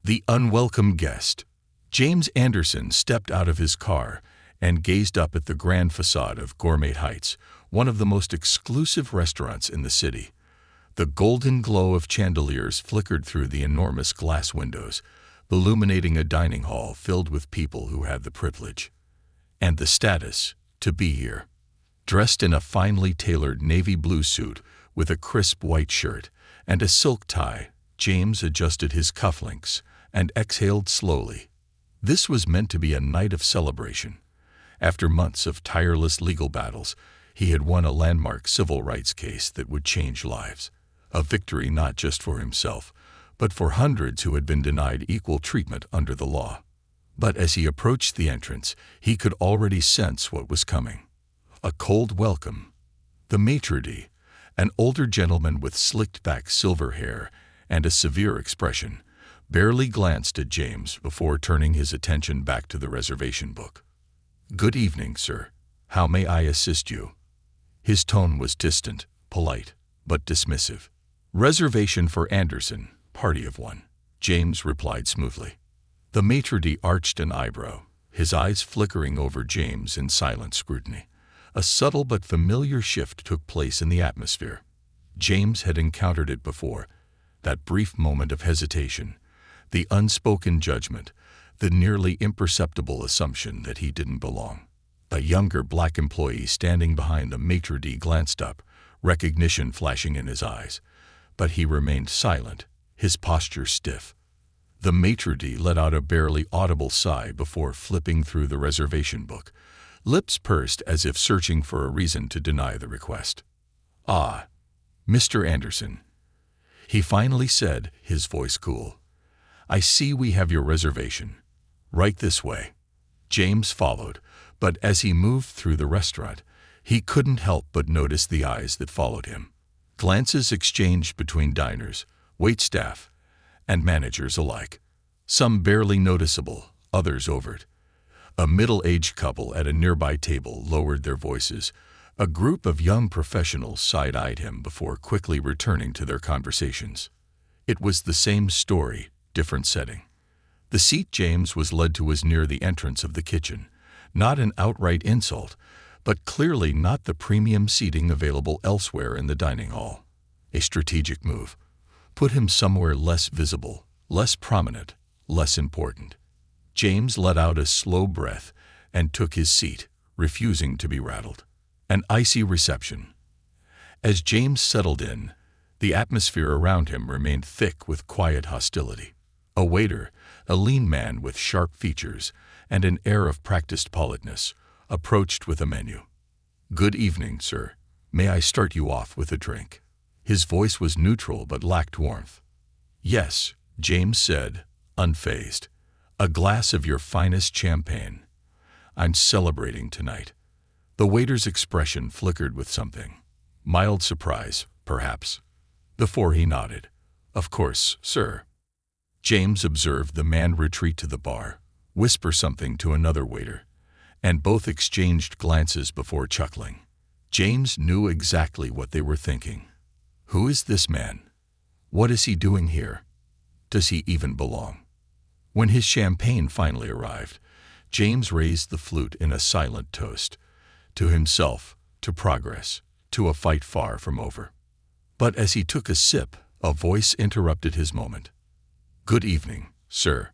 The unwelcome guest. James Anderson stepped out of his car and gazed up at the grand facade of Gourmet Heights, one of the most exclusive restaurants in the city. The golden glow of chandeliers flickered through the enormous glass windows, illuminating a dining hall filled with people who had the privilege and the status to be here. Dressed in a finely tailored navy blue suit with a crisp white shirt and a silk tie, James adjusted his cufflinks and exhaled slowly. This was meant to be a night of celebration. After months of tireless legal battles, he had won a landmark civil rights case that would change lives. A victory not just for himself, but for hundreds who had been denied equal treatment under the law. But as he approached the entrance, he could already sense what was coming. A cold welcome. The maitre d', an older gentleman with slicked-back silver hair and a severe expression, barely glanced at James before turning his attention back to the reservation book. "Good evening, sir. How may I assist you?" His tone was distant, polite, but dismissive. "Reservation for Anderson, party of one," James replied smoothly. The maitre d' arched an eyebrow, his eyes flickering over James in silent scrutiny. A subtle but familiar shift took place in the atmosphere. James had encountered it before, that brief moment of hesitation, the unspoken judgment, the nearly imperceptible assumption that he didn't belong. A younger black employee standing behind the maitre d' glanced up, recognition flashing in his eyes, but he remained silent, his posture stiff. The maitre d' let out a barely audible sigh before flipping through the reservation book, lips pursed as if searching for a reason to deny the request. "Ah, Mr. Anderson," he finally said, his voice cool. "I see we have your reservation. Right this way." James followed, but as he moved through the restaurant, he couldn't help but notice the eyes that followed him. Glances exchanged between diners, waitstaff, and managers alike. Some barely noticeable, others overt. A middle-aged couple at a nearby table lowered their voices. A group of young professionals side-eyed him before quickly returning to their conversations. It was the same story, different setting. The seat James was led to was near the entrance of the kitchen. Not an outright insult, but clearly not the premium seating available elsewhere in the dining hall. A strategic move. Put him somewhere less visible, less prominent, less important. James let out a slow breath and took his seat, refusing to be rattled. An icy reception. As James settled in, the atmosphere around him remained thick with quiet hostility. A waiter, a lean man with sharp features and an air of practiced politeness, approached with a menu. "Good evening, sir. May I start you off with a drink?" His voice was neutral but lacked warmth. "Yes," James said, unfazed. "A glass of your finest champagne. I'm celebrating tonight." The waiter's expression flickered with something. Mild surprise, perhaps. Before he nodded. "Of course, sir." James observed the man retreat to the bar, whisper something to another waiter, and both exchanged glances before chuckling. James knew exactly what they were thinking. Who is this man? What is he doing here? Does he even belong? When his champagne finally arrived, James raised the flute in a silent toast. To himself, to progress, to a fight far from over. But as he took a sip, a voice interrupted his moment. "Good evening, sir."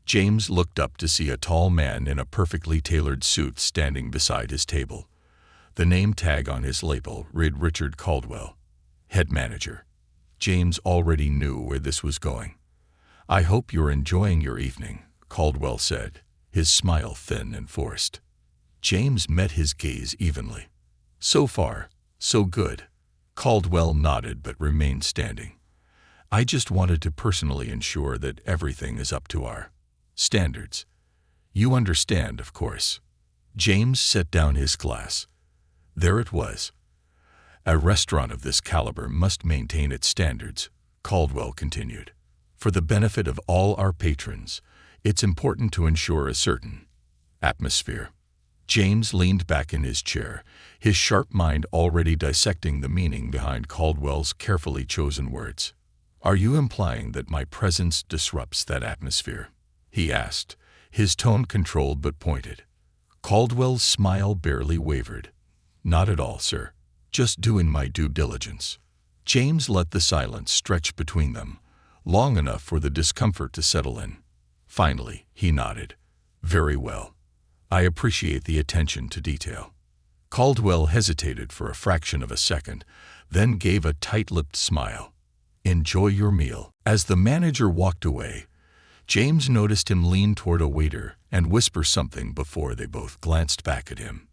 James looked up to see a tall man in a perfectly tailored suit standing beside his table. The name tag on his label read Richard Caldwell, head manager. James already knew where this was going. "I hope you're enjoying your evening," Caldwell said, his smile thin and forced. James met his gaze evenly. "So far, so good." Caldwell nodded but remained standing. "I just wanted to personally ensure that everything is up to our standards. You understand, of course." James set down his glass. There it was. "A restaurant of this caliber must maintain its standards," Caldwell continued. "For the benefit of all our patrons, it's important to ensure a certain atmosphere." James leaned back in his chair, his sharp mind already dissecting the meaning behind Caldwell's carefully chosen words. "Are you implying that my presence disrupts that atmosphere?" he asked, his tone controlled but pointed. Caldwell's smile barely wavered. "Not at all, sir. Just doing my due diligence." James let the silence stretch between them, long enough for the discomfort to settle in. Finally, he nodded. "Very well. I appreciate the attention to detail." Caldwell hesitated for a fraction of a second, then gave a tight-lipped smile. "Enjoy your meal." As the manager walked away, James noticed him lean toward a waiter and whisper something before they both glanced back at him.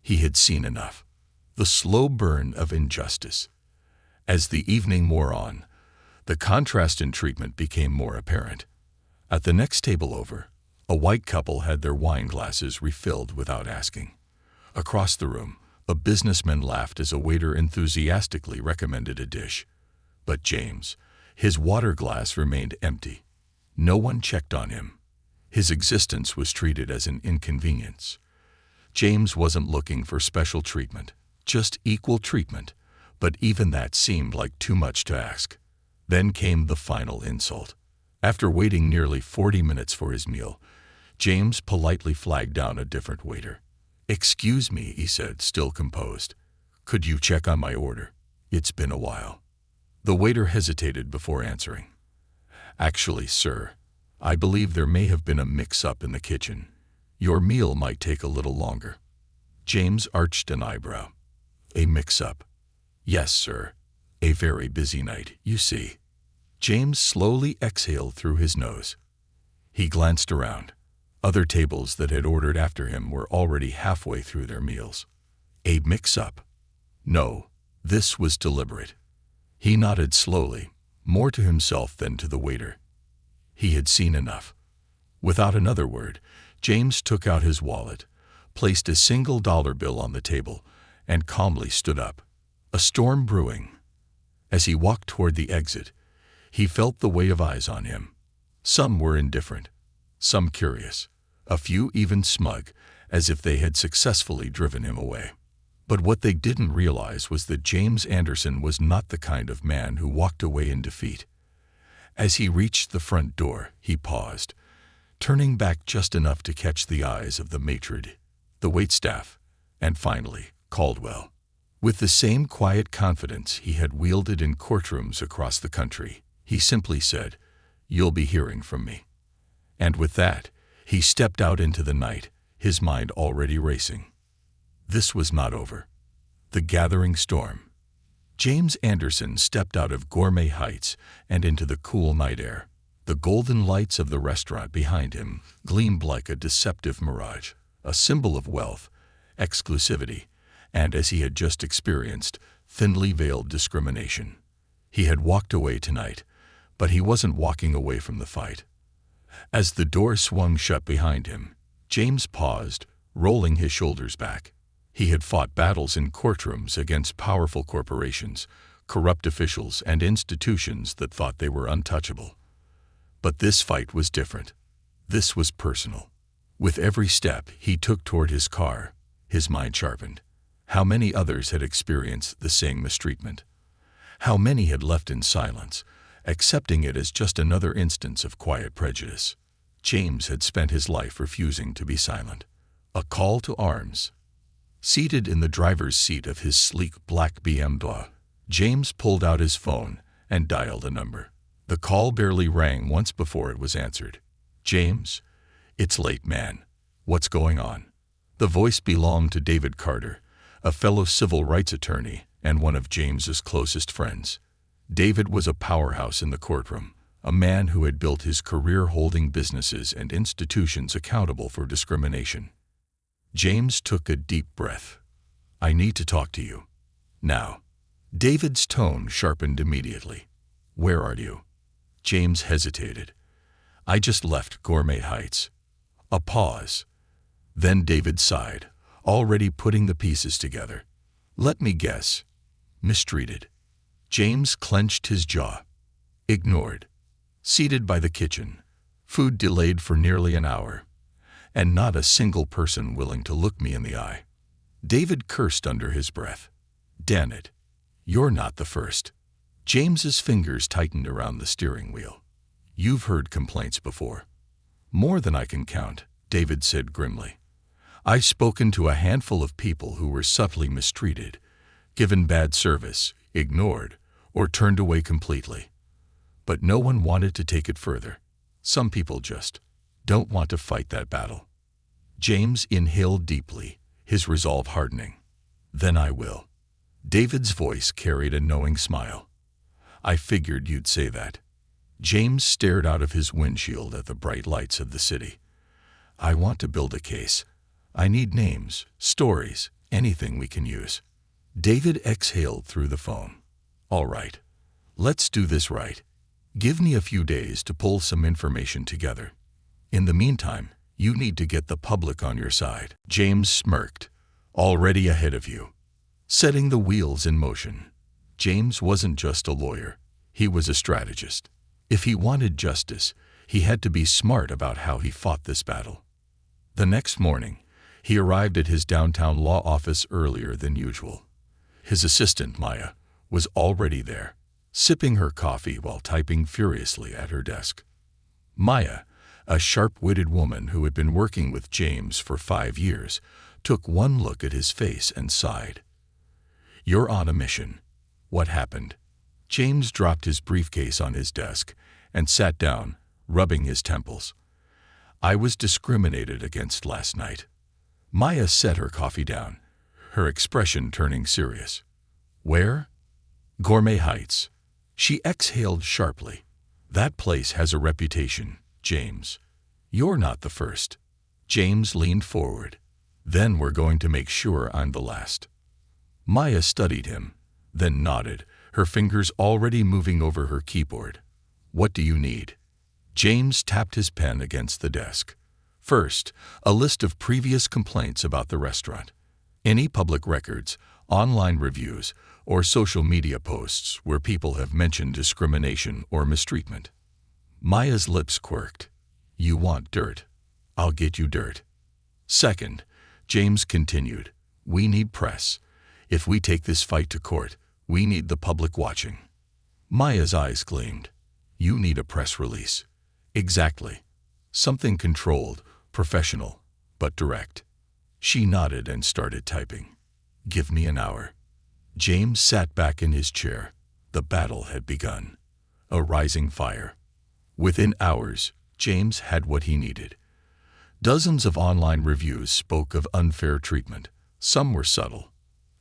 He had seen enough. The slow burn of injustice. As the evening wore on, the contrast in treatment became more apparent. At the next table over, a white couple had their wine glasses refilled without asking. Across the room, a businessman laughed as a waiter enthusiastically recommended a dish. But James, his water glass remained empty. No one checked on him. His existence was treated as an inconvenience. James wasn't looking for special treatment, just equal treatment, but even that seemed like too much to ask. Then came the final insult. After waiting nearly 40 minutes for his meal, James politely flagged down a different waiter. "Excuse me," he said, still composed. "Could you check on my order? It's been a while." The waiter hesitated before answering. "Actually, sir, I believe there may have been a mix-up in the kitchen. Your meal might take a little longer." James arched an eyebrow. "A mix-up?" "Yes, sir. A very busy night, you see." James slowly exhaled through his nose. He glanced around. Other tables that had ordered after him were already halfway through their meals. A mix-up? No, this was deliberate. He nodded slowly, more to himself than to the waiter. He had seen enough. Without another word, James took out his wallet, placed a single dollar bill on the table, and calmly stood up. A storm brewing. As he walked toward the exit, he felt the weight of eyes on him. Some were indifferent, some curious, a few even smug, as if they had successfully driven him away. But what they didn't realize was that James Anderson was not the kind of man who walked away in defeat. As he reached the front door, he paused, turning back just enough to catch the eyes of the maitre, the waitstaff, and finally, Caldwell. With the same quiet confidence he had wielded in courtrooms across the country, he simply said, "You'll be hearing from me." And with that, he stepped out into the night, his mind already racing. This was not over. The gathering storm. James Anderson stepped out of Gourmet Heights and into the cool night air. The golden lights of the restaurant behind him gleamed like a deceptive mirage, a symbol of wealth, exclusivity, and, as he had just experienced, thinly veiled discrimination. He had walked away tonight, but he wasn't walking away from the fight. As the door swung shut behind him, James paused, rolling his shoulders back. He had fought battles in courtrooms against powerful corporations, corrupt officials, and institutions that thought they were untouchable. But this fight was different. This was personal. With every step he took toward his car, his mind sharpened. How many others had experienced the same mistreatment? How many had left in silence, accepting it as just another instance of quiet prejudice? James had spent his life refusing to be silent. A call to arms. Seated in the driver's seat of his sleek black BMW, James pulled out his phone and dialed a number. The call barely rang once before it was answered. "James? It's late, man. What's going on?" The voice belonged to David Carter, a fellow civil rights attorney and one of James's closest friends. David was a powerhouse in the courtroom, a man who had built his career holding businesses and institutions accountable for discrimination. James took a deep breath. "I need to talk to you. Now." David's tone sharpened immediately. "Where are you?" James hesitated. "I just left Gourmet Heights." A pause. Then David sighed, already putting the pieces together. "Let me guess. Mistreated." James clenched his jaw. Ignored. Seated by the kitchen. Food delayed for nearly an hour. And not a single person willing to look me in the eye. David cursed under his breath. "Damn it. You're not the first." James's fingers tightened around the steering wheel. You've heard complaints before. More than I can count, David said grimly. I've spoken to a handful of people who were subtly mistreated, given bad service, ignored, or turned away completely. But no one wanted to take it further. Some people just don't want to fight that battle. James inhaled deeply, his resolve hardening. Then I will. David's voice carried a knowing smile. I figured you'd say that. James stared out of his windshield at the bright lights of the city. I want to build a case. I need names, stories, anything we can use. David exhaled through the phone. All right. Let's do this right. Give me a few days to pull some information together. In the meantime, you need to get the public on your side. James smirked. Already ahead of you. Setting the wheels in motion. James wasn't just a lawyer. He was a strategist. If he wanted justice, he had to be smart about how he fought this battle. The next morning, he arrived at his downtown law office earlier than usual. His assistant, Maya, was already there, sipping her coffee while typing furiously at her desk. Maya, a sharp-witted woman who had been working with James for 5 years, took one look at his face and sighed. You're on a mission. What happened? James dropped his briefcase on his desk and sat down, rubbing his temples. I was discriminated against last night. Maya set her coffee down, her expression turning serious. Where? Gourmet Heights. She exhaled sharply. That place has a reputation, James. You're not the first. James leaned forward. Then we're going to make sure I'm the last. Maya studied him, then nodded, her fingers already moving over her keyboard. What do you need? James tapped his pen against the desk. First, a list of previous complaints about the restaurant. Any public records, online reviews, or social media posts where people have mentioned discrimination or mistreatment. Maya's lips quirked. You want dirt. I'll get you dirt. Second, James continued, we need press. If we take this fight to court, we need the public watching. Maya's eyes gleamed. You need a press release. Exactly. Something controlled, professional, but direct. She nodded and started typing. Give me an hour. James sat back in his chair. The battle had begun. A rising fire. Within hours, James had what he needed. Dozens of online reviews spoke of unfair treatment. Some were subtle.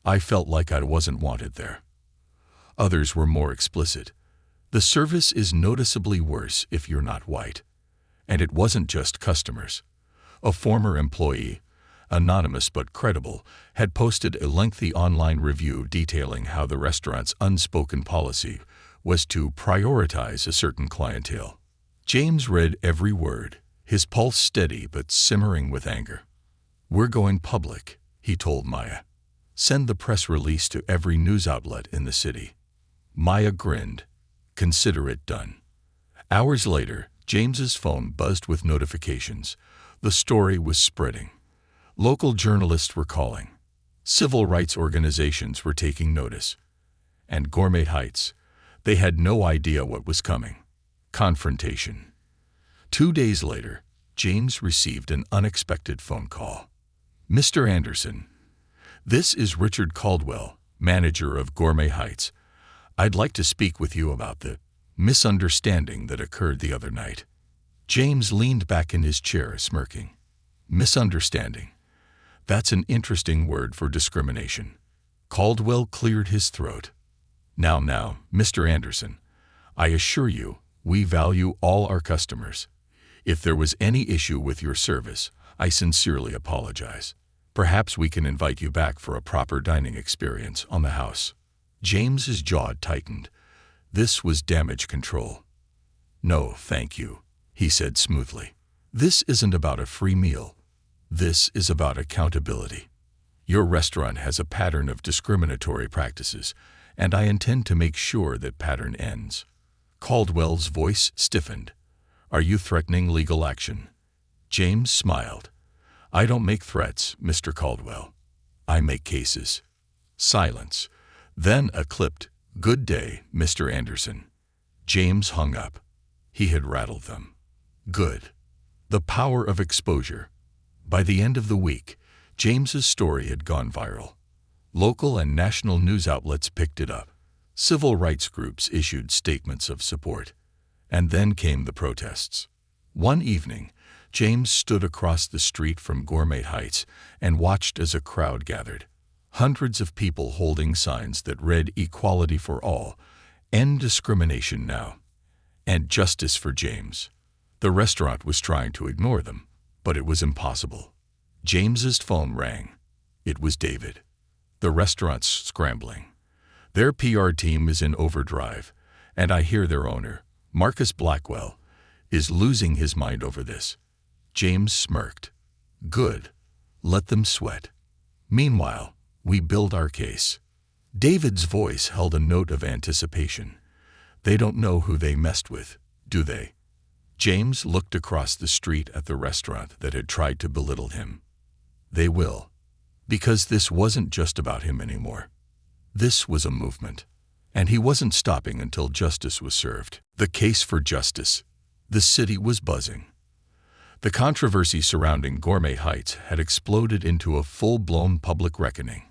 I felt like I wasn't wanted there. Others were more explicit. The service is noticeably worse if you're not white. And it wasn't just customers. A former employee, anonymous but credible, had posted a lengthy online review detailing how the restaurant's unspoken policy was to prioritize a certain clientele. James read every word, his pulse steady but simmering with anger. We're going public, he told Maya. Send the press release to every news outlet in the city. Maya grinned. Consider it done. Hours later, James's phone buzzed with notifications. The story was spreading. Local journalists were calling. Civil rights organizations were taking notice. And Gourmet Heights, they had no idea what was coming. Confrontation. 2 days later, James received an unexpected phone call. Mr. Anderson, this is Richard Caldwell, manager of Gourmet Heights. I'd like to speak with you about the misunderstanding that occurred the other night. James leaned back in his chair, smirking. Misunderstanding. That's an interesting word for discrimination. Caldwell cleared his throat. Now, Mr. Anderson, I assure you, we value all our customers. If there was any issue with your service, I sincerely apologize. Perhaps we can invite you back for a proper dining experience on the house. James's jaw tightened. This was damage control. No, thank you, he said smoothly. This isn't about a free meal. This is about accountability. Your restaurant has a pattern of discriminatory practices, and I intend to make sure that pattern ends. Caldwell's voice stiffened. Are you threatening legal action? James smiled. I don't make threats, Mr. Caldwell. I make cases. Silence. Then a clipped, "Good day, Mr. Anderson." James hung up. He had rattled them. Good. The power of exposure. By the end of the week, James's story had gone viral. Local and national news outlets picked it up. Civil rights groups issued statements of support. And then came the protests. One evening, James stood across the street from Gourmet Heights and watched as a crowd gathered. Hundreds of people holding signs that read "Equality for all," "End discrimination now," and "Justice for James." The restaurant was trying to ignore them, but it was impossible. James's phone rang. It was David. The restaurant's scrambling. Their PR team is in overdrive, and I hear their owner, Marcus Blackwell, is losing his mind over this. James smirked. Good. Let them sweat. Meanwhile, we build our case. David's voice held a note of anticipation. They don't know who they messed with, do they? James looked across the street at the restaurant that had tried to belittle him. They will. Because this wasn't just about him anymore. This was a movement. And he wasn't stopping until justice was served. The case for justice. The city was buzzing. The controversy surrounding Gourmet Heights had exploded into a full-blown public reckoning.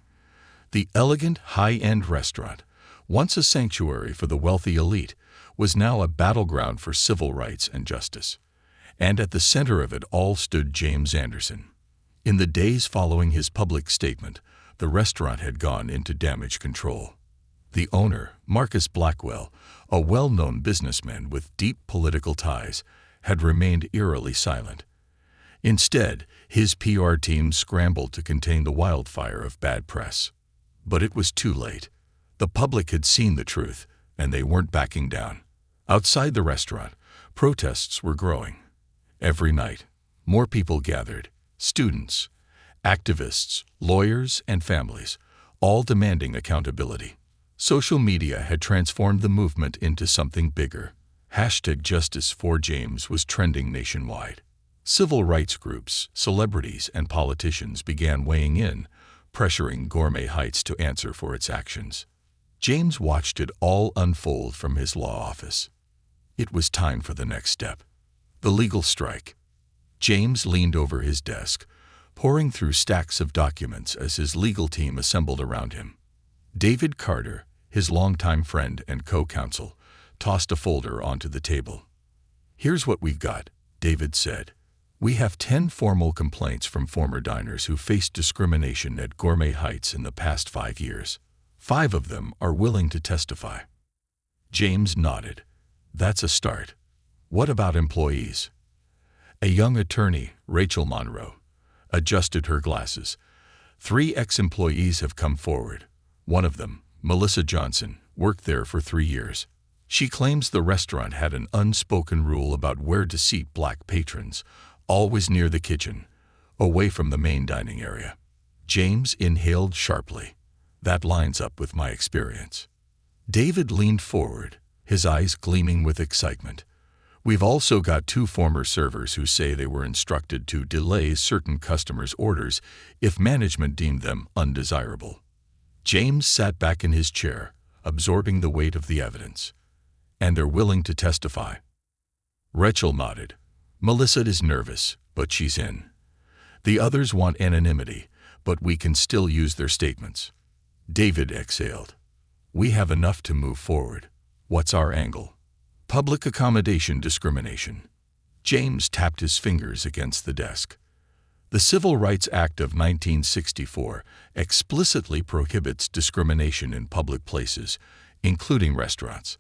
The elegant, high-end restaurant, once a sanctuary for the wealthy elite, was now a battleground for civil rights and justice. And at the center of it all stood James Anderson. In the days following his public statement, the restaurant had gone into damage control. The owner, Marcus Blackwell, a well-known businessman with deep political ties, had remained eerily silent. Instead, his PR team scrambled to contain the wildfire of bad press. But it was too late. The public had seen the truth, and they weren't backing down. Outside the restaurant, protests were growing. Every night, more people gathered. Students, activists, lawyers, and families, all demanding accountability. Social media had transformed the movement into something bigger. #JusticeForJames was trending nationwide. Civil rights groups, celebrities, and politicians began weighing in, pressuring Gourmet Heights to answer for its actions. James watched it all unfold from his law office. It was time for the next step. The legal strike. James leaned over his desk, pouring through stacks of documents as his legal team assembled around him. David Carter, his longtime friend and co-counsel, tossed a folder onto the table. "Here's what we've got," David said. "We have 10 formal complaints from former diners who faced discrimination at Gourmet Heights in the past 5 years. 5 of them are willing to testify." James nodded. "That's a start. What about employees?" A young attorney, Rachel Monroe, adjusted her glasses. 3 ex-employees have come forward. One of them, Melissa Johnson, worked there for 3 years. She claims the restaurant had an unspoken rule about where to seat black patrons, always near the kitchen, away from the main dining area. James inhaled sharply. That lines up with my experience. David leaned forward, his eyes gleaming with excitement. "We've also got 2 former servers who say they were instructed to delay certain customers' orders if management deemed them undesirable." James sat back in his chair, absorbing the weight of the evidence. "And they're willing to testify?" Rachel nodded. "Melissa is nervous, but she's in. The others want anonymity, but we can still use their statements." David exhaled. "We have enough to move forward. What's our angle?" "Public accommodation discrimination." James tapped his fingers against the desk. "The Civil Rights Act of 1964 explicitly prohibits discrimination in public places, including restaurants.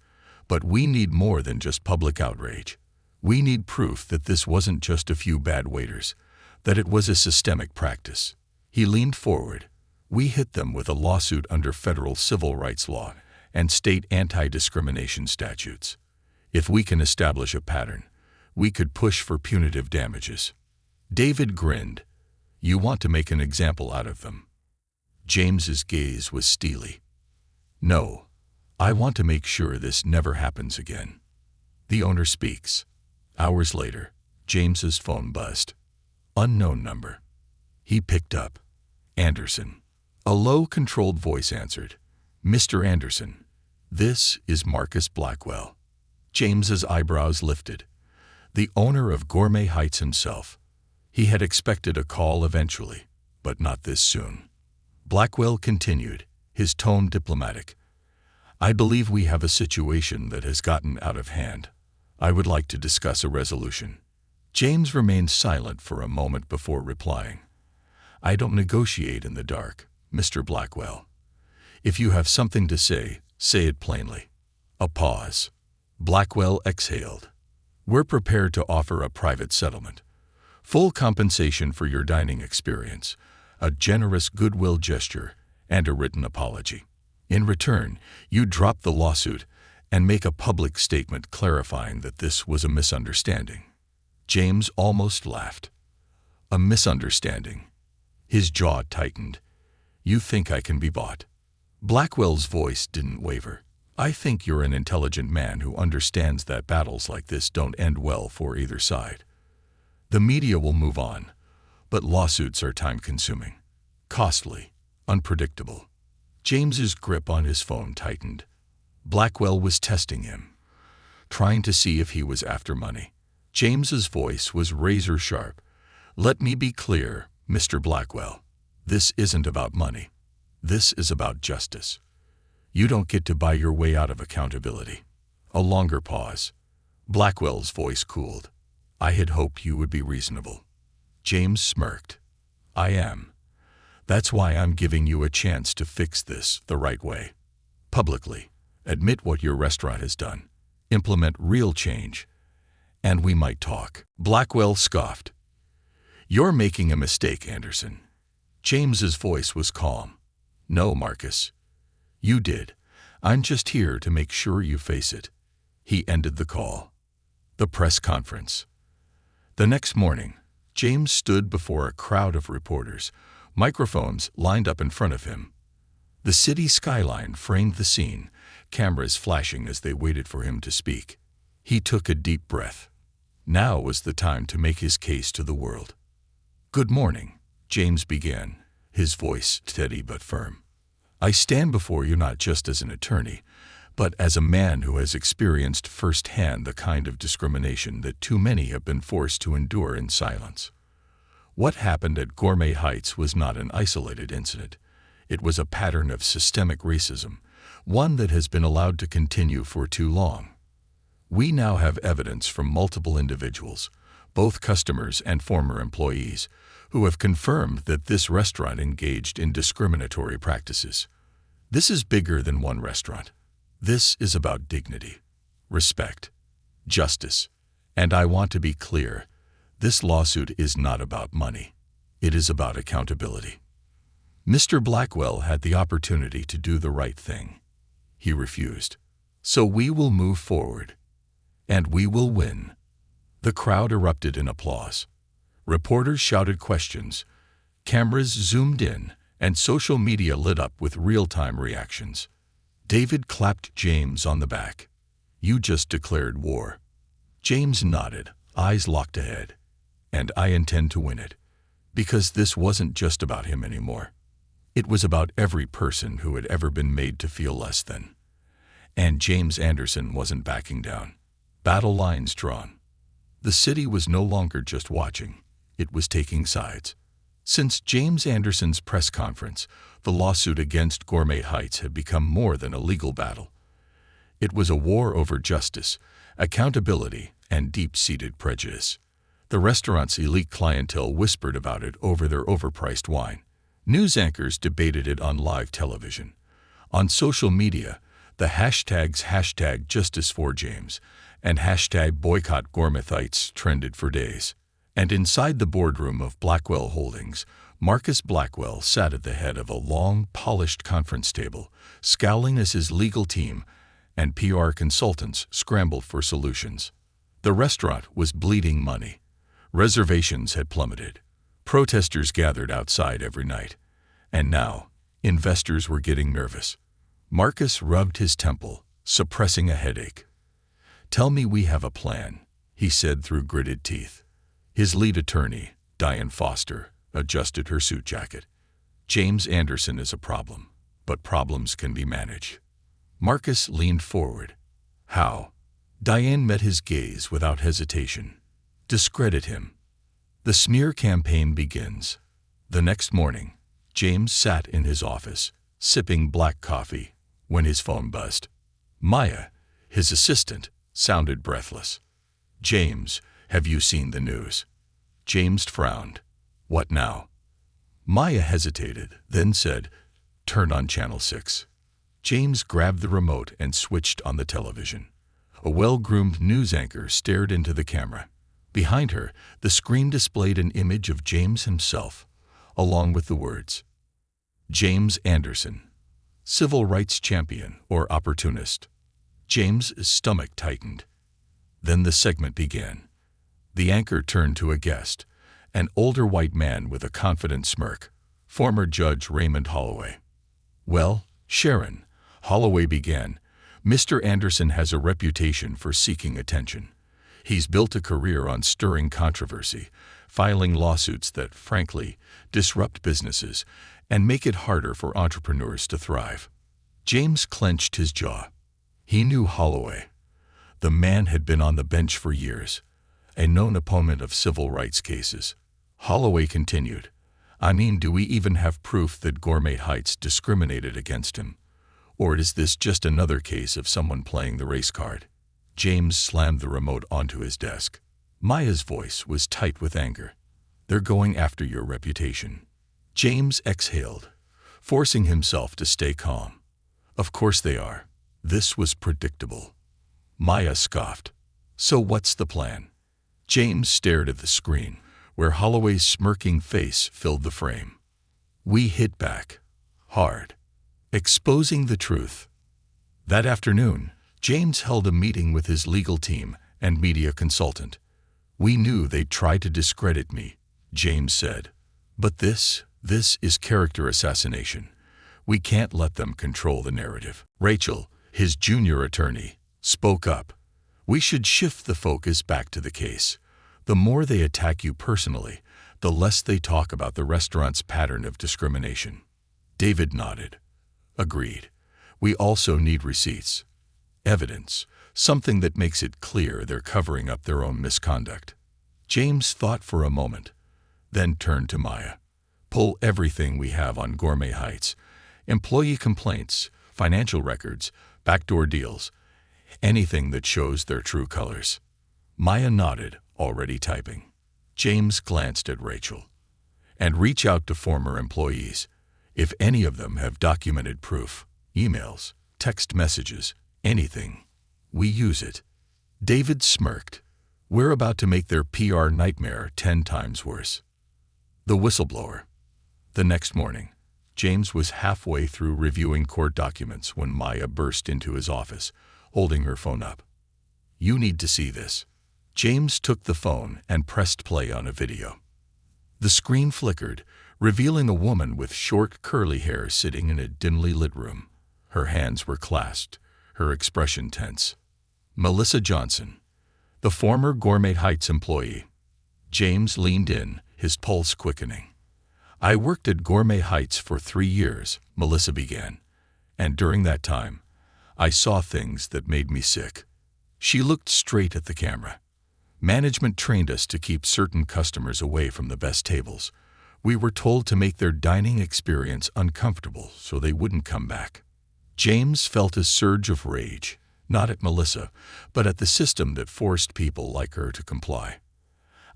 But we need more than just public outrage. We need proof that this wasn't just a few bad waiters, that it was a systemic practice." He leaned forward. "We hit them with a lawsuit under federal civil rights law and state anti-discrimination statutes. If we can establish a pattern, we could push for punitive damages." David grinned. "You want to make an example out of them?" James's gaze was steely. "No, I want to make sure this never happens again." The owner speaks. Hours later, James's phone buzzed. Unknown number. He picked up. "Anderson." A low, controlled voice answered. "Mr. Anderson, This is Marcus Blackwell. James's eyebrows lifted. The owner of Gourmet Heights himself. He had expected a call eventually, but not this soon. Blackwell continued, his tone diplomatic. I believe we have a situation that has gotten out of hand. I would like to discuss a resolution. James remained silent for a moment before replying. I don't negotiate in the dark, Mr. Blackwell. If you have something to say it plainly. A pause. Blackwell exhaled. We're prepared to offer a private settlement. Full compensation for your dining experience, a generous goodwill gesture, and a written apology. In return, you drop the lawsuit and make a public statement clarifying that this was a misunderstanding. James almost laughed. A misunderstanding. His jaw tightened. You think I can be bought? Blackwell's voice didn't waver. I think you're an intelligent man who understands that battles like this don't end well for either side. The media will move on, but lawsuits are time-consuming, costly, unpredictable. James's grip on his phone tightened. Blackwell was testing him, trying to see if he was after money. James's voice was razor-sharp. Let me be clear, Mr. Blackwell. This isn't about money. This is about justice. You don't get to buy your way out of accountability. A longer pause. Blackwell's voice cooled. I had hoped you would be reasonable. James smirked. I am. That's why I'm giving you a chance to fix this the right way. Publicly, admit what your restaurant has done. Implement real change. And we might talk. Blackwell scoffed. You're making a mistake, Anderson. James's voice was calm. No, Marcus. You did. I'm just here to make sure you face it. He ended the call. The press conference. The next morning, James stood before a crowd of reporters, microphones lined up in front of him. The city skyline framed the scene, cameras flashing as they waited for him to speak. He took a deep breath. Now was the time to make his case to the world. Good morning, James began, his voice steady but firm. I stand before you not just as an attorney, but as a man who has experienced firsthand the kind of discrimination that too many have been forced to endure in silence. What happened at Gourmet Heights was not an isolated incident. It was a pattern of systemic racism, one that has been allowed to continue for too long. We now have evidence from multiple individuals, both customers and former employees, who have confirmed that this restaurant engaged in discriminatory practices. This is bigger than one restaurant. This is about dignity, respect, justice, and I want to be clear, this lawsuit is not about money. It is about accountability. Mr. Blackwell had the opportunity to do the right thing. He refused. So we will move forward. And we will win. The crowd erupted in applause. Reporters shouted questions. Cameras zoomed in, and social media lit up with real-time reactions. David clapped James on the back. You just declared war. James nodded, eyes locked ahead. And I intend to win it. Because this wasn't just about him anymore. It was about every person who had ever been made to feel less than. And James Anderson wasn't backing down. Battle lines drawn. The city was no longer just watching. It was taking sides. Since James Anderson's press conference, the lawsuit against Gourmet Heights had become more than a legal battle. It was a war over justice, accountability, and deep-seated prejudice. The restaurant's elite clientele whispered about it over their overpriced wine. News anchors debated it on live television. On social media, the hashtags #JusticeForJames and #BoycottGourmetHeights trended for days. And inside the boardroom of Blackwell Holdings, Marcus Blackwell sat at the head of a long, polished conference table, scowling as his legal team and PR consultants scrambled for solutions. The restaurant was bleeding money. Reservations had plummeted. Protesters gathered outside every night. And now, investors were getting nervous. Marcus rubbed his temple, suppressing a headache. Tell me we have a plan, he said through gritted teeth. His lead attorney, Diane Foster, adjusted her suit jacket. James Anderson is a problem, but problems can be managed. Marcus leaned forward. How? Diane met his gaze without hesitation. Discredit him. The smear campaign begins. The next morning, James sat in his office, sipping black coffee, when his phone buzzed. Maya, his assistant, sounded breathless. James, have you seen the news? James frowned. What now? Maya hesitated, then said, Turn on Channel 6. James grabbed the remote and switched on the television. A well-groomed news anchor stared into the camera. Behind her, the screen displayed an image of James himself, along with the words, James Anderson, civil rights champion or opportunist. James's stomach tightened. Then the segment began. The anchor turned to a guest, an older white man with a confident smirk, former Judge Raymond Holloway. Well, Sharon, Holloway began, Mr. Anderson has a reputation for seeking attention. He's built a career on stirring controversy, filing lawsuits that, frankly, disrupt businesses and make it harder for entrepreneurs to thrive. James clenched his jaw. He knew Holloway. The man had been on the bench for years, a known opponent of civil rights cases. Holloway continued, I mean, do we even have proof that Gourmet Heights discriminated against him? Or is this just another case of someone playing the race card? James slammed the remote onto his desk. Maya's voice was tight with anger. They're going after your reputation. James exhaled, forcing himself to stay calm. Of course they are. This was predictable. Maya scoffed. So what's the plan? James stared at the screen, where Holloway's smirking face filled the frame. We hit back. Hard. Exposing the truth. That afternoon, James held a meeting with his legal team and media consultant. We knew they'd try to discredit me, James said. But this is character assassination. We can't let them control the narrative. Rachel, his junior attorney, spoke up. We should shift the focus back to the case. The more they attack you personally, the less they talk about the restaurant's pattern of discrimination. David nodded. Agreed. We also need receipts. Evidence, something that makes it clear they're covering up their own misconduct. James thought for a moment, then turned to Maya. Pull everything we have on Gourmet Heights. Employee complaints, financial records, backdoor deals, anything that shows their true colors. Maya nodded, already typing. James glanced at Rachel. And reach out to former employees. If any of them have documented proof, emails, text messages, anything, we use it. David smirked. We're about to make their PR nightmare 10 times worse. The whistleblower. The next morning, James was halfway through reviewing court documents when Maya burst into his office, holding her phone up. You need to see this. James took the phone and pressed play on a video. The screen flickered, revealing a woman with short, curly hair sitting in a dimly lit room. Her hands were clasped, her expression tense. Melissa Johnson, the former Gourmet Heights employee. James leaned in, his pulse quickening. I worked at Gourmet Heights for 3 years, Melissa began, and during that time, I saw things that made me sick. She looked straight at the camera. Management trained us to keep certain customers away from the best tables. We were told to make their dining experience uncomfortable so they wouldn't come back. James felt a surge of rage, not at Melissa, but at the system that forced people like her to comply.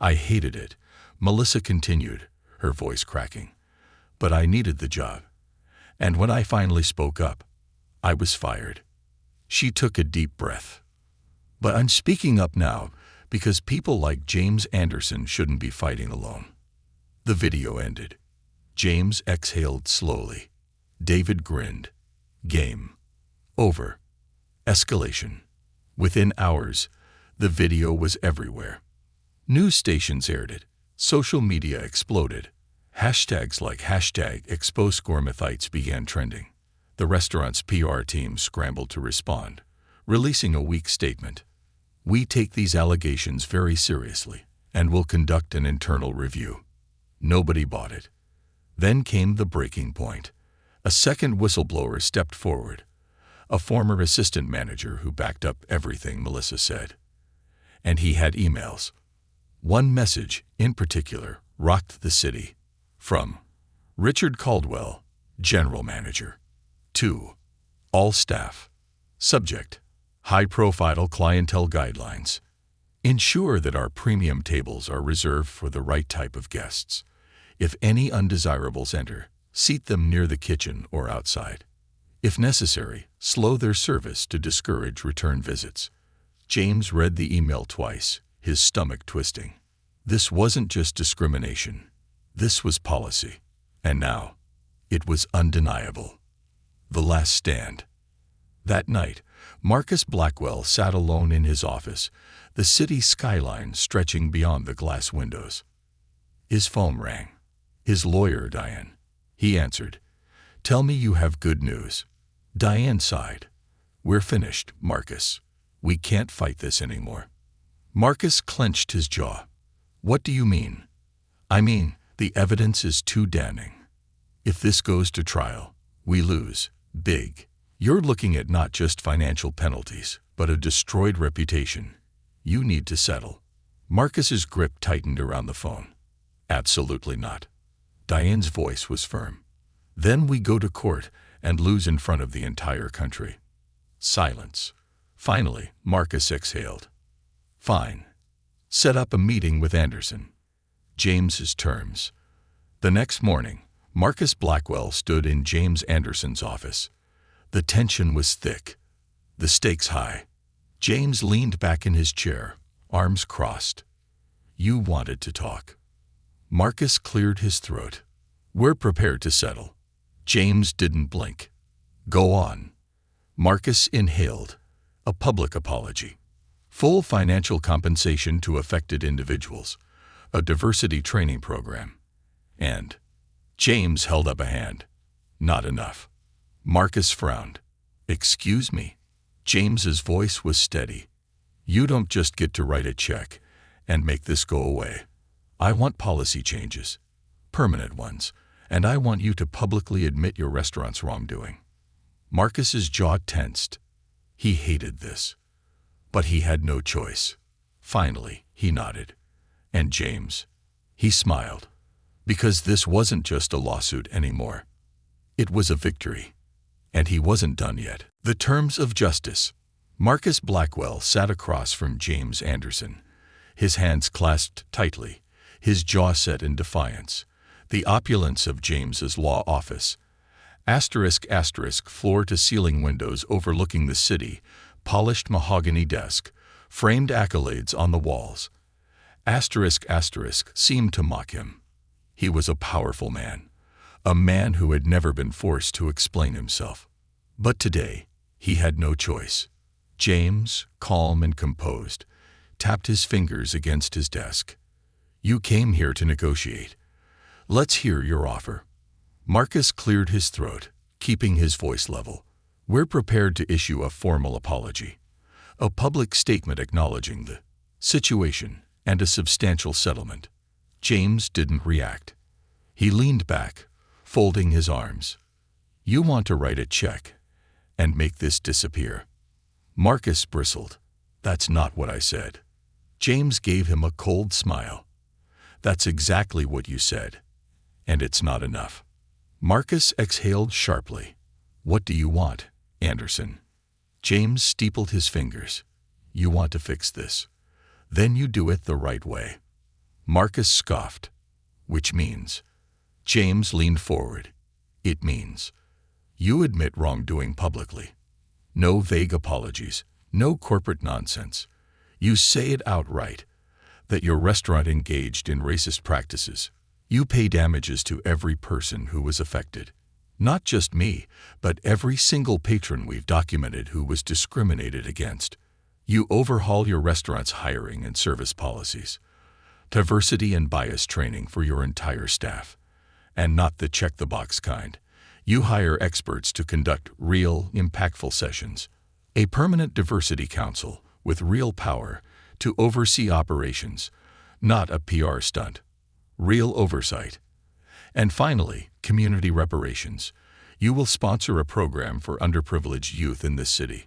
I hated it, Melissa continued, her voice cracking. But I needed the job. And when I finally spoke up, I was fired. She took a deep breath. But I'm speaking up now because people like James Anderson shouldn't be fighting alone. The video ended. James exhaled slowly. David grinned. Game. Over. Escalation. Within hours, the video was everywhere. News stations aired it. Social media exploded. Hashtags like #ExposeGourmetHeights began trending. The restaurant's PR team scrambled to respond, releasing a weak statement. We take these allegations very seriously and will conduct an internal review. Nobody bought it. Then came the breaking point. A second whistleblower stepped forward. a former assistant manager who backed up everything Melissa said. And he had emails. One message, in particular, rocked the city. From Richard Caldwell, General Manager, to all staff. Subject: high-profile clientele guidelines. Ensure that our premium tables are reserved for the right type of guests. If any undesirables enter, seat them near the kitchen or outside. If necessary, slow their service to discourage return visits. James read the email twice, his stomach twisting. This wasn't just discrimination. This was policy. And now, it was undeniable. The last stand. That night, Marcus Blackwell sat alone in his office, the city skyline stretching beyond the glass windows. His phone rang. His lawyer, Diane. He answered. "Tell me you have good news." Diane sighed. "We're finished, Marcus. We can't fight this anymore." Marcus clenched his jaw. "What do you mean?" "I mean, the evidence is too damning. If this goes to trial, we lose. Big. You're looking at not just financial penalties, but a destroyed reputation. You need to settle." Marcus's grip tightened around the phone. "Absolutely not." Diane's voice was firm. "Then we go to court and lose in front of the entire country." Silence. Finally, Marcus exhaled. "Fine. Set up a meeting with Anderson." James's terms. The next morning, Marcus Blackwell stood in James Anderson's office. The tension was thick, the stakes high. James leaned back in his chair, arms crossed. "You wanted to talk." Marcus cleared his throat. "We're prepared to settle." James didn't blink. "Go on." Marcus inhaled. A public apology. Full financial compensation to affected individuals. A diversity training program. And James held up a hand. "Not enough." Marcus frowned. "Excuse me." James's voice was steady. "You don't just get to write a check and make this go away. I want policy changes, permanent ones, and I want you to publicly admit your restaurant's wrongdoing." Marcus's jaw tensed. He hated this. But he had no choice. Finally, he nodded. "And James?" He smiled. Because this wasn't just a lawsuit anymore. It was a victory. And he wasn't done yet. The terms of justice. Marcus Blackwell sat across from James Anderson, his hands clasped tightly, his jaw set in defiance. The opulence of James's law office. Floor-to-ceiling windows overlooking the city, polished mahogany desk, framed accolades on the walls. Seemed to mock him. He was a powerful man. A man who had never been forced to explain himself. But today, he had no choice. James, calm and composed, tapped his fingers against his desk. "You came here to negotiate. Let's hear your offer." Marcus cleared his throat, keeping his voice level. "We're prepared to issue a formal apology. A public statement acknowledging the situation and a substantial settlement." James didn't react. He leaned back, folding his arms. "You want to write a check and make this disappear." Marcus bristled. "That's not what I said." James gave him a cold smile. "That's exactly what you said. And it's not enough." Marcus exhaled sharply. "What do you want, Anderson?" James steepled his fingers. "You want to fix this. Then you do it the right way." Marcus scoffed. "Which means?" James leaned forward. "It means you admit wrongdoing publicly. No vague apologies, no corporate nonsense. You say it outright, that your restaurant engaged in racist practices. You pay damages to every person who was affected. Not just me, but every single patron we've documented who was discriminated against. You overhaul your restaurant's hiring and service policies. Diversity and bias training for your entire staff. And not the check-the-box kind. You hire experts to conduct real, impactful sessions. A permanent diversity council with real power to oversee operations, not a PR stunt. Real oversight. And finally, community reparations. You will sponsor a program for underprivileged youth in this city,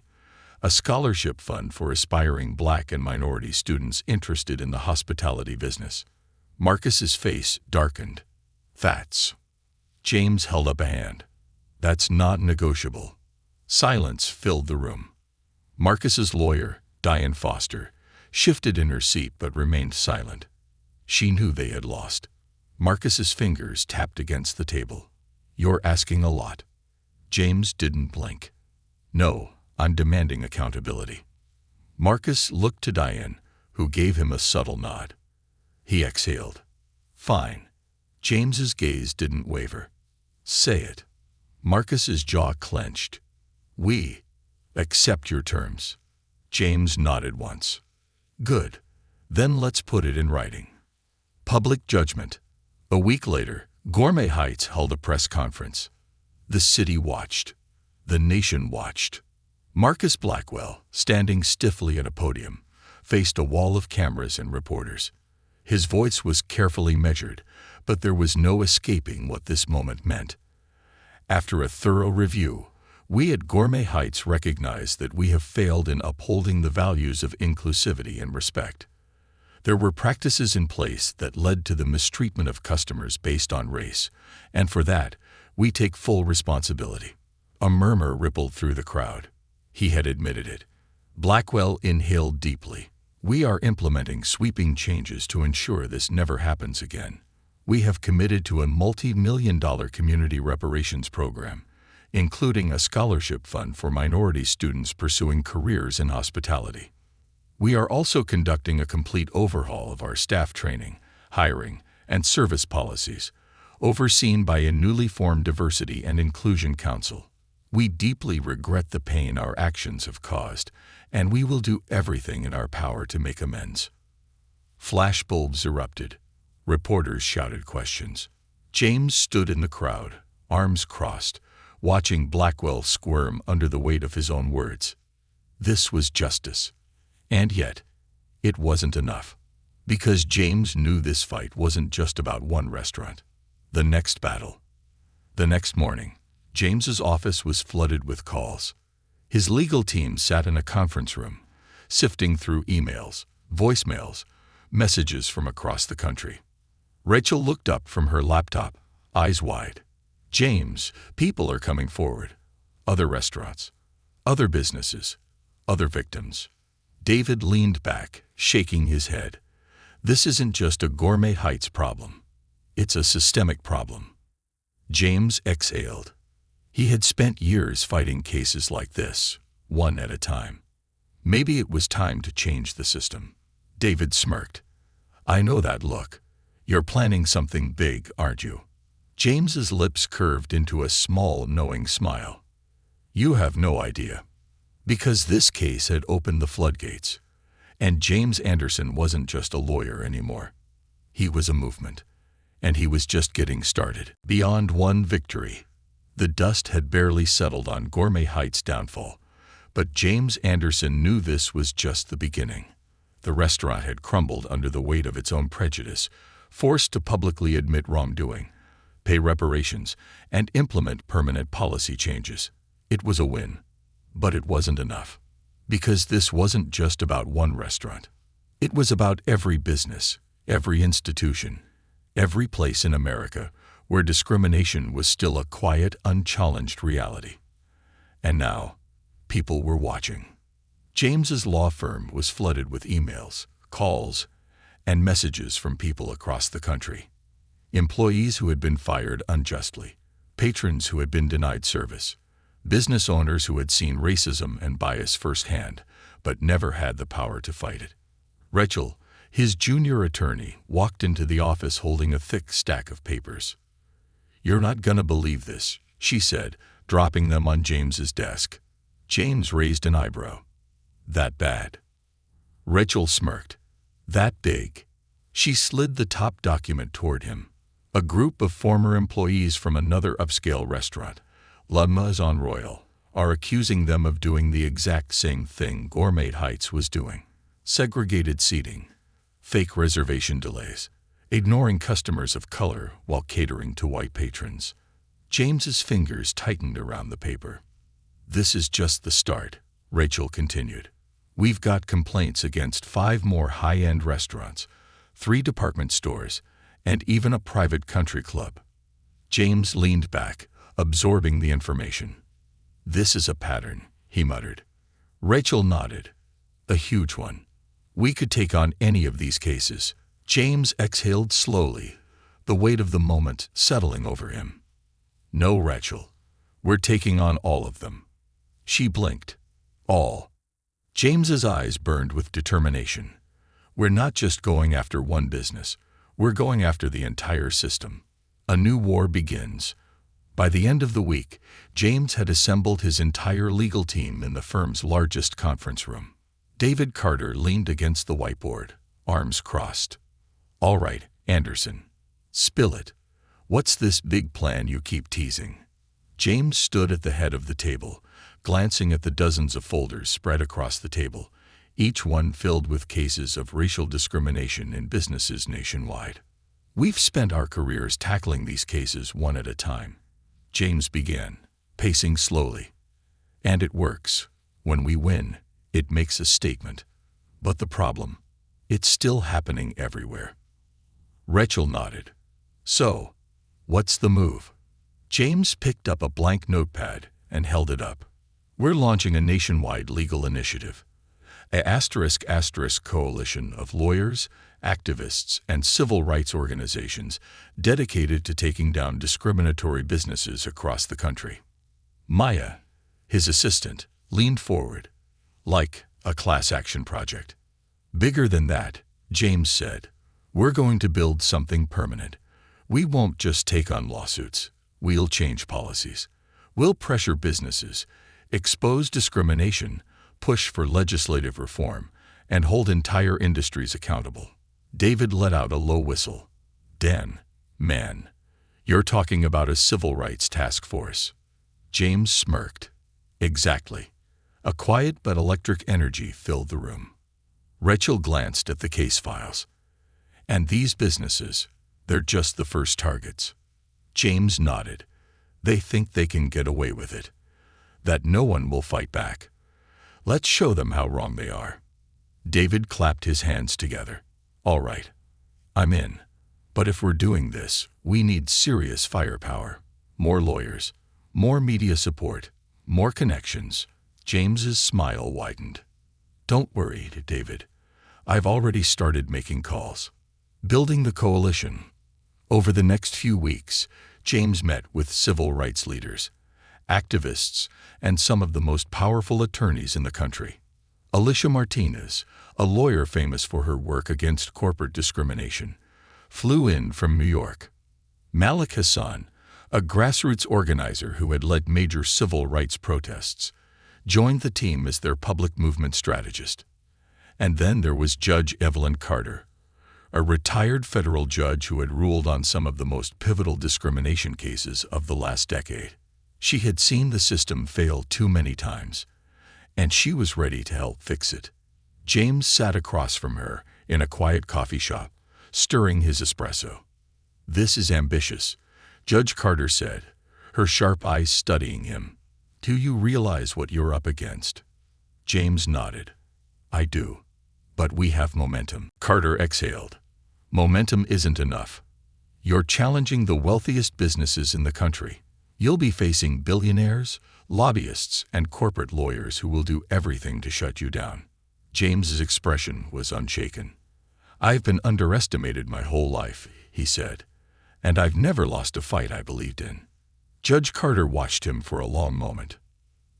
a scholarship fund for aspiring Black and minority students interested in the hospitality business. Marcus's face darkened. That's. James held up a hand. That's not negotiable. Silence filled the room. Marcus's lawyer, Diane Foster, shifted in her seat but remained silent. She knew they had lost. Marcus's fingers tapped against the table. You're asking a lot. James didn't blink. No, I'm demanding accountability. Marcus looked to Diane, who gave him a subtle nod. He exhaled. Fine. James's gaze didn't waver. Say it. Marcus's jaw clenched. We accept your terms. James nodded once. Good. Then let's put it in writing. Public judgment. A week later, Gourmet Heights held a press conference. The city watched. The nation watched. Marcus Blackwell, standing stiffly at a podium, faced a wall of cameras and reporters. His voice was carefully measured, but there was no escaping what this moment meant. After a thorough review, we at Gourmet Heights recognize that we have failed in upholding the values of inclusivity and respect. There were practices in place that led to the mistreatment of customers based on race, and for that, we take full responsibility. A murmur rippled through the crowd. He had admitted it. Blackwell inhaled deeply. We are implementing sweeping changes to ensure this never happens again. We have committed to a multi-million-dollar community reparations program, including a scholarship fund for minority students pursuing careers in hospitality. We are also conducting a complete overhaul of our staff training, hiring, and service policies, overseen by a newly formed Diversity and Inclusion Council. We deeply regret the pain our actions have caused, and we will do everything in our power to make amends. Flashbulbs erupted. Reporters shouted questions. James stood in the crowd, arms crossed, watching Blackwell squirm under the weight of his own words. This was justice. And yet, it wasn't enough. Because James knew this fight wasn't just about one restaurant. The next battle. The next morning, James's office was flooded with calls. His legal team sat in a conference room, sifting through emails, voicemails, messages from across the country. Rachel looked up from her laptop, eyes wide. James, people are coming forward. Other restaurants, other businesses, other victims. David leaned back, shaking his head. This isn't just a Gourmet Heights problem. It's a systemic problem. James exhaled. He had spent years fighting cases like this, one at a time. Maybe it was time to change the system. David smirked. I know that look. You're planning something big, aren't you? James's lips curved into a small, knowing smile. You have no idea. Because this case had opened the floodgates. And James Anderson wasn't just a lawyer anymore. He was a movement. And he was just getting started. Beyond one victory. The dust had barely settled on Gourmet Heights' downfall, but James Anderson knew this was just the beginning. The restaurant had crumbled under the weight of its own prejudice, forced to publicly admit wrongdoing, pay reparations, and implement permanent policy changes. It was a win, but it wasn't enough. Because this wasn't just about one restaurant. It was about every business, every institution, every place in America where discrimination was still a quiet, unchallenged reality. And now, people were watching. James's law firm was flooded with emails, calls, and messages from people across the country. Employees who had been fired unjustly, patrons who had been denied service, business owners who had seen racism and bias firsthand, but never had the power to fight it. Rachel, his junior attorney, walked into the office holding a thick stack of papers. You're not gonna believe this, she said, dropping them on James's desk. James raised an eyebrow. That bad? Rachel smirked. That big? She slid the top document toward him. A group of former employees from another upscale restaurant, La Maison Royale, are accusing them of doing the exact same thing Gourmet Heights was doing. Segregated seating, fake reservation delays, ignoring customers of color while catering to white patrons. James's fingers tightened around the paper. "This is just the start," Rachel continued. "We've got complaints against 5 more high-end restaurants, 3 department stores, and even a private country club." James leaned back, absorbing the information. "This is a pattern," he muttered. Rachel nodded. "A huge one. We could take on any of these cases." James exhaled slowly, the weight of the moment settling over him. "No, Rachel. We're taking on all of them." She blinked. "All." James's eyes burned with determination. "We're not just going after one business. We're going after the entire system. A new war begins." By the end of the week, James had assembled his entire legal team in the firm's largest conference room. David Carter leaned against the whiteboard, arms crossed. "All right, Anderson. Spill it. What's this big plan you keep teasing?" James stood at the head of the table, glancing at the dozens of folders spread across the table, each one filled with cases of racial discrimination in businesses nationwide. "We've spent our careers tackling these cases one at a time," James began, pacing slowly. "And it works. When we win, it makes a statement. But the problem? It's still happening everywhere." Rachel nodded. "So, what's the move?" James picked up a blank notepad and held it up. "We're launching a nationwide legal initiative, a *** coalition of lawyers, activists, and civil rights organizations dedicated to taking down discriminatory businesses across the country." Maya, his assistant, leaned forward. "Like a class action project?" "Bigger than that," James said. "We're going to build something permanent. We won't just take on lawsuits. We'll change policies. We'll pressure businesses, expose discrimination, push for legislative reform, and hold entire industries accountable." David let out a low whistle. "Dan, man, you're talking about a civil rights task force." James smirked. "Exactly." A quiet but electric energy filled the room. Rachel glanced at the case files. "And these businesses, they're just the first targets." James nodded. "They think they can get away with it, that no one will fight back. Let's show them how wrong they are." David clapped his hands together. "All right, I'm in. But if we're doing this, we need serious firepower. More lawyers, more media support, more connections." James's smile widened. "Don't worry, David. I've already started making calls. Building the coalition." Over the next few weeks, James met with civil rights leaders, activists, and some of the most powerful attorneys in the country. Alicia Martinez, a lawyer famous for her work against corporate discrimination, flew in from New York. Malik Hassan, a grassroots organizer who had led major civil rights protests, joined the team as their public movement strategist. And then there was Judge Evelyn Carter, a retired federal judge who had ruled on some of the most pivotal discrimination cases of the last decade. She had seen the system fail too many times, and she was ready to help fix it. James sat across from her in a quiet coffee shop, stirring his espresso. "This is ambitious," Judge Carter said, her sharp eyes studying him. "Do you realize what you're up against?" James nodded. "I do. But we have momentum." Carter exhaled. "Momentum isn't enough. You're challenging the wealthiest businesses in the country. You'll be facing billionaires, lobbyists, and corporate lawyers who will do everything to shut you down." James's expression was unshaken. "I've been underestimated my whole life," he said, "and I've never lost a fight I believed in." Judge Carter watched him for a long moment.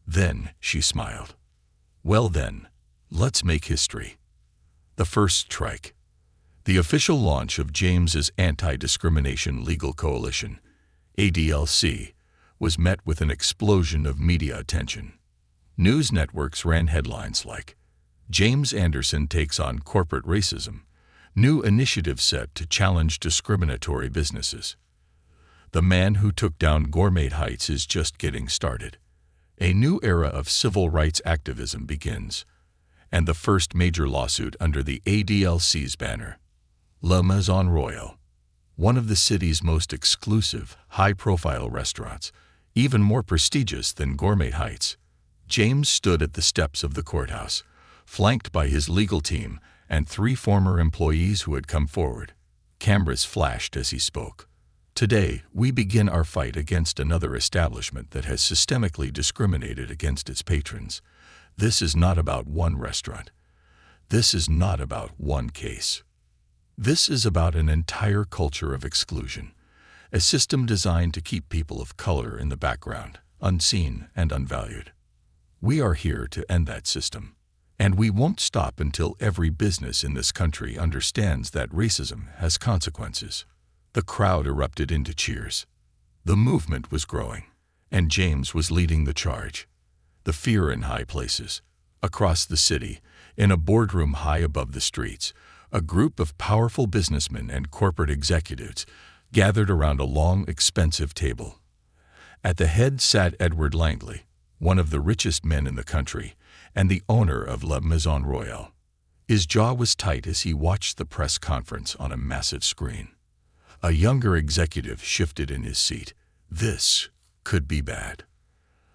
Then she smiled. "Well then, let's make history." The first strike. The official launch of James's Anti-Discrimination Legal Coalition, ADLC, was met with an explosion of media attention. News networks ran headlines like, "James Anderson takes on corporate racism. New initiative set to challenge discriminatory businesses." "The man who took down Gourmet Heights is just getting started. A new era of civil rights activism begins." And the first major lawsuit under the ADLC's banner, La Maison Royale. one of the city's most exclusive, high-profile restaurants, even more prestigious than Gourmet Heights. James stood at the steps of the courthouse, flanked by his legal team and 3 former employees who had come forward. Cameras flashed as he spoke. Today, we begin our fight against another establishment that has systemically discriminated against its patrons. This is not about one restaurant. This is not about one case. This is about an entire culture of exclusion, a system designed to keep people of color in the background, unseen and unvalued. We are here to end that system, and we won't stop until every business in this country understands that racism has consequences. The crowd erupted into cheers. The movement was growing, and James was leading the charge. The fear in high places, across the city, in a boardroom high above the streets, a group of powerful businessmen and corporate executives gathered around a long, expensive table. At the head sat Edward Langley, one of the richest men in the country, and the owner of La Maison Royale. His jaw was tight as he watched the press conference on a massive screen. A younger executive shifted in his seat. This could be bad.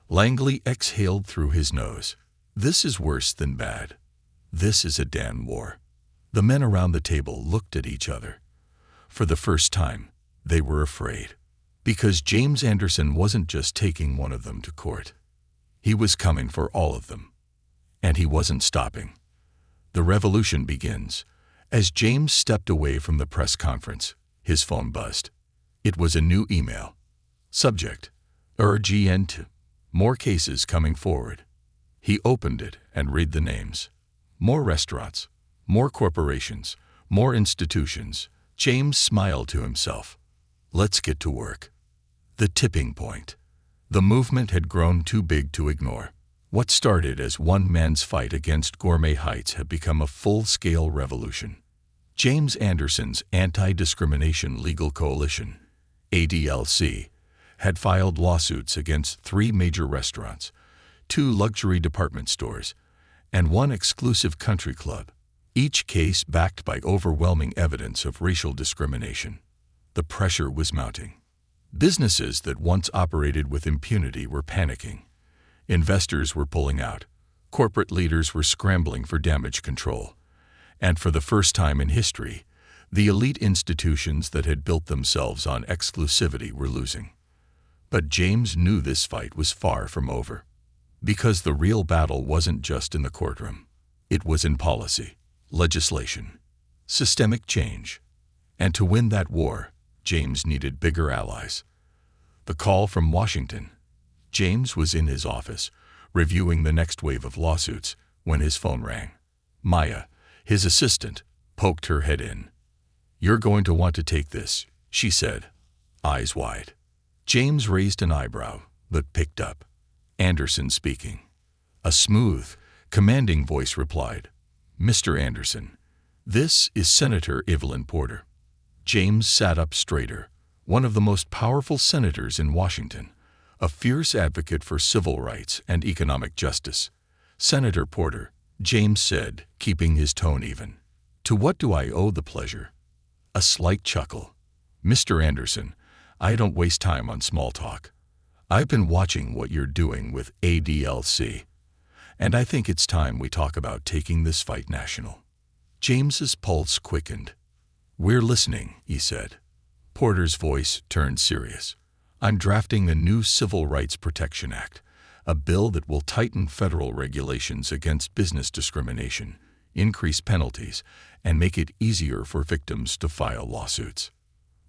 Langley exhaled through his nose. This is worse than bad. This is a damn war. The men around the table looked at each other. For the first time, they were afraid. Because James Anderson wasn't just taking one of them to court. He was coming for all of them. And he wasn't stopping. The revolution begins. As James stepped away from the press conference, his phone buzzed. It was a new email. Subject: urgent. More cases coming forward. He opened it and read the names. More restaurants, more corporations, more institutions. James smiled to himself. Let's get to work. The tipping point. The movement had grown too big to ignore. What started as one man's fight against Gourmet Heights had become a full-scale revolution. James Anderson's Anti-Discrimination Legal Coalition, ADLC, had filed lawsuits against 3 major restaurants, 2 luxury department stores, and 1 exclusive country club, each case backed by overwhelming evidence of racial discrimination. The pressure was mounting. Businesses that once operated with impunity were panicking. Investors were pulling out. Corporate leaders were scrambling for damage control. And for the first time in history, the elite institutions that had built themselves on exclusivity were losing. But James knew this fight was far from over. Because the real battle wasn't just in the courtroom. It was in policy, legislation, systemic change. And to win that war, James needed bigger allies. The call from Washington. James was in his office, reviewing the next wave of lawsuits, when his phone rang. Maya, his assistant, poked her head in. "You're going to want to take this," she said, eyes wide. James raised an eyebrow, but picked up. Anderson speaking. A smooth, commanding voice replied, "Mr. Anderson, this is Senator Evelyn Porter." James sat up straighter. One of the most powerful senators in Washington, a fierce advocate for civil rights and economic justice. "Senator Porter," James said, keeping his tone even. "To what do I owe the pleasure?" A slight chuckle. "Mr. Anderson, I don't waste time on small talk. I've been watching what you're doing with ADLC, and I think it's time we talk about taking this fight national." James's pulse quickened. "We're listening," he said. Porter's voice turned serious. "I'm drafting the new Civil Rights Protection Act, a bill that will tighten federal regulations against business discrimination, increase penalties, and make it easier for victims to file lawsuits.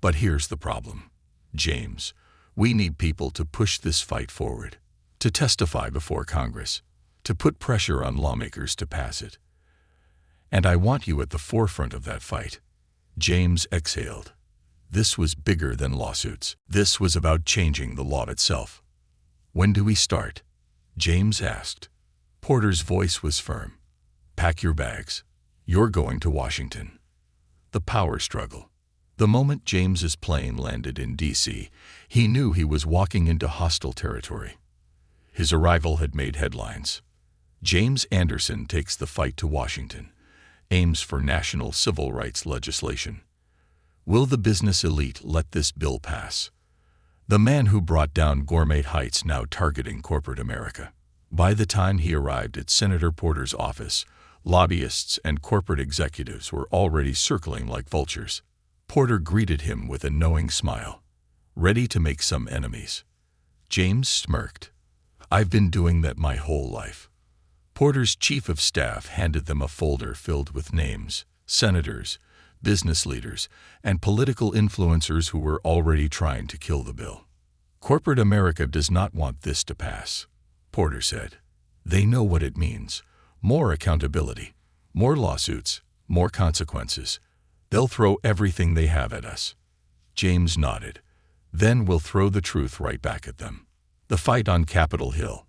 But here's the problem, James. We need people to push this fight forward, to testify before Congress, to put pressure on lawmakers to pass it. And I want you at the forefront of that fight." James exhaled. This was bigger than lawsuits. This was about changing the law itself. "When do we start?" James asked. Porter's voice was firm. "Pack your bags. You're going to Washington." The power struggle. The moment James's plane landed in D.C., he knew he was walking into hostile territory. His arrival had made headlines. James Anderson takes the fight to Washington, aims for national civil rights legislation. Will the business elite let this bill pass? The man who brought down Gourmet Heights now targeting corporate America. By the time he arrived at Senator Porter's office, lobbyists and corporate executives were already circling like vultures. Porter greeted him with a knowing smile. Ready to make some enemies? James smirked. I've been doing that my whole life. Porter's chief of staff handed them a folder filled with names, senators, business leaders, and political influencers who were already trying to kill the bill. Corporate America does not want this to pass, Porter said. They know what it means. More accountability, more lawsuits, more consequences. They'll throw everything they have at us. James nodded. Then we'll throw the truth right back at them. The fight on Capitol Hill.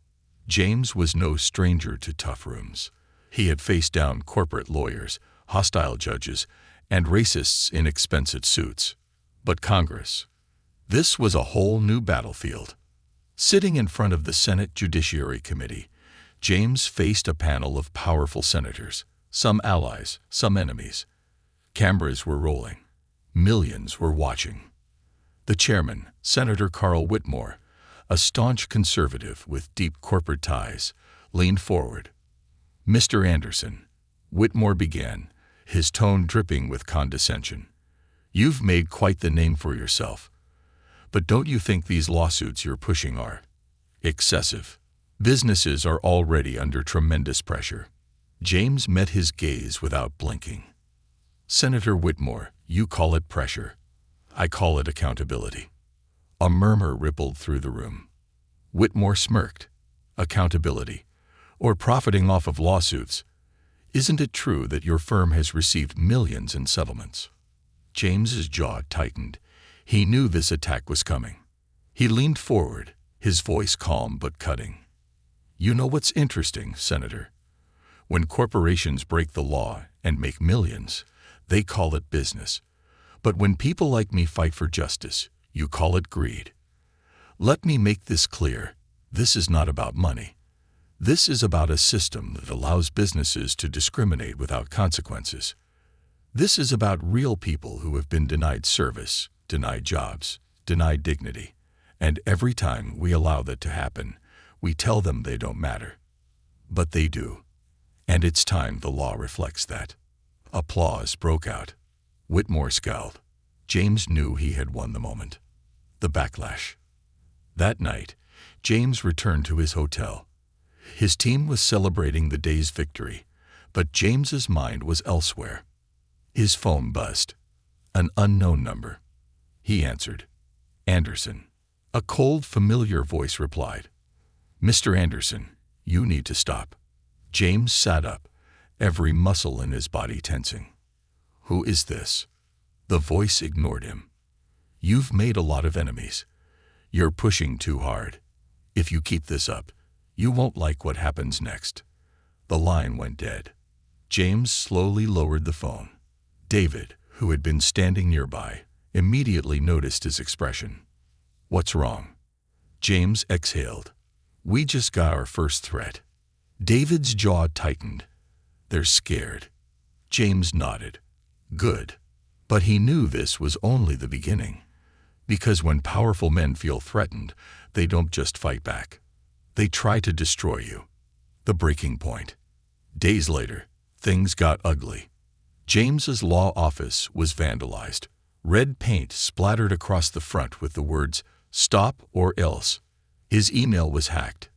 James was no stranger to tough rooms. He had faced down corporate lawyers, hostile judges, and racists in expensive suits. But Congress. This was a whole new battlefield. Sitting in front of the Senate Judiciary Committee, James faced a panel of powerful senators, some allies, some enemies. Cameras were rolling. Millions were watching. The chairman, Senator Carl Whitmore, a staunch conservative with deep corporate ties, leaned forward. Mr. Anderson, Whitmore began, his tone dripping with condescension. You've made quite the name for yourself. But don't you think these lawsuits you're pushing are excessive? Businesses are already under tremendous pressure. James met his gaze without blinking. Senator Whitmore, you call it pressure. I call it accountability. A murmur rippled through the room. Whitmore smirked. Accountability, or profiting off of lawsuits. Isn't it true that your firm has received millions in settlements? James's jaw tightened. He knew this attack was coming. He leaned forward, his voice calm but cutting. You know what's interesting, Senator? When corporations break the law and make millions, they call it business. But when people like me fight for justice, you call it greed. Let me make this clear. This is not about money. This is about a system that allows businesses to discriminate without consequences. This is about real people who have been denied service, denied jobs, denied dignity. And every time we allow that to happen, we tell them they don't matter. But they do. And it's time the law reflects that. Applause broke out. Whitmore scowled. James knew he had won the moment. The backlash. That night, James returned to his hotel. His team was celebrating the day's victory, but James's mind was elsewhere. His phone buzzed. An unknown number. He answered. Anderson. A cold, familiar voice replied. Mr. Anderson, you need to stop. James sat up, every muscle in his body tensing. Who is this? The voice ignored him. You've made a lot of enemies. You're pushing too hard. If you keep this up, you won't like what happens next. The line went dead. James slowly lowered the phone. David, who had been standing nearby, immediately noticed his expression. What's wrong? James exhaled. We just got our first threat. David's jaw tightened. They're scared. James nodded. Good. But he knew this was only the beginning. Because when powerful men feel threatened, they don't just fight back. They try to destroy you. The breaking point. Days later, things got ugly. James's law office was vandalized. Red paint splattered across the front with the words, "Stop or else." His email was hacked.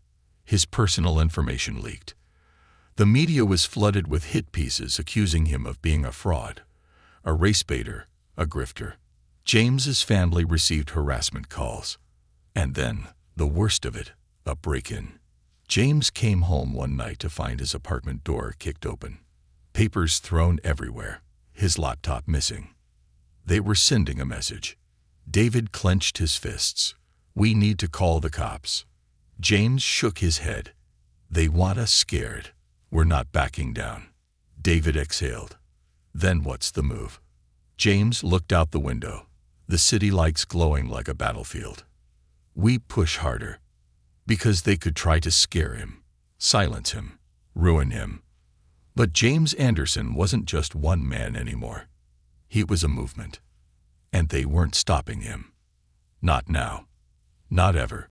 His personal information leaked. The media was flooded with hit pieces accusing him of being a fraud, a race baiter, a grifter. James's family received harassment calls. And then, the worst of it, a break-in. James came home one night to find his apartment door kicked open. Papers thrown everywhere, his laptop missing. They were sending a message. David clenched his fists. We need to call the cops. James shook his head. They want us scared. We're not backing down. David exhaled. Then what's the move? James looked out the window, the city lights glowing like a battlefield. We push harder. Because they could try to scare him, silence him, ruin him. But James Anderson wasn't just one man anymore. He was a movement. and they weren't stopping him. Not now. Not ever.